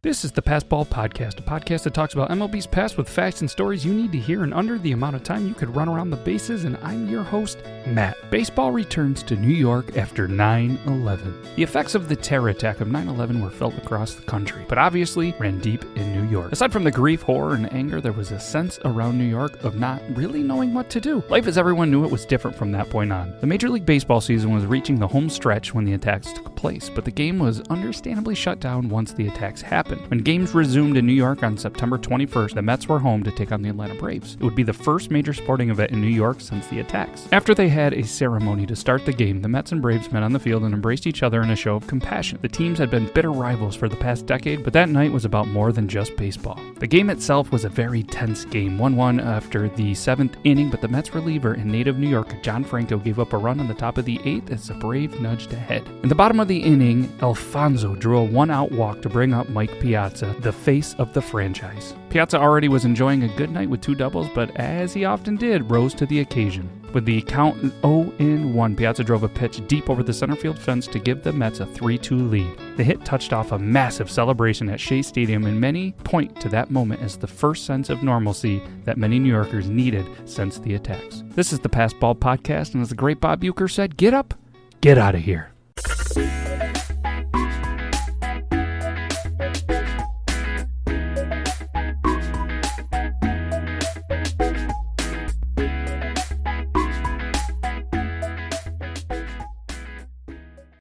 This is the Pastball Podcast, a podcast that talks about MLB's past with facts and stories you need to hear in under the amount of time you could run around the bases, and I'm your host, Matt. Baseball returns to New York after 9/11. The effects of the terror attack of 9/11 were felt across the country, but obviously ran deep in New York. Aside from the grief, horror, and anger, there was a sense around New York of not really knowing what to do. Life as everyone knew it was different from that point on. The Major League Baseball season was reaching the home stretch when the attacks took place, but the game was understandably shut down once the attacks happened. When games resumed in New York on September 21st, the Mets were home to take on the Atlanta Braves. It would be the first major sporting event in New York since the attacks. After they had a ceremony to start the game, the Mets and Braves met on the field and embraced each other in a show of compassion. The teams had been bitter rivals for the past decade, but that night was about more than just baseball. The game itself was a very tense game, 1-1 after the 7th inning, but the Mets reliever and native New Yorker John Franco gave up a run on the top of the 8th as the Braves nudged ahead. In the bottom of the inning, Alfonso drew a one-out walk to bring up Mike Piazza, the face of the franchise. Piazza already was enjoying a good night with 2 doubles, but as he often did, rose to the occasion. With the count 0-1, Piazza drove a pitch deep over the center field fence to give the Mets a 3-2 lead. The hit touched off a massive celebration at Shea Stadium, and many point to that moment as the first sense of normalcy that many New Yorkers needed since the attacks. This is the Pastball Podcast, and as the great Bob Uecker said, get up, get out of here.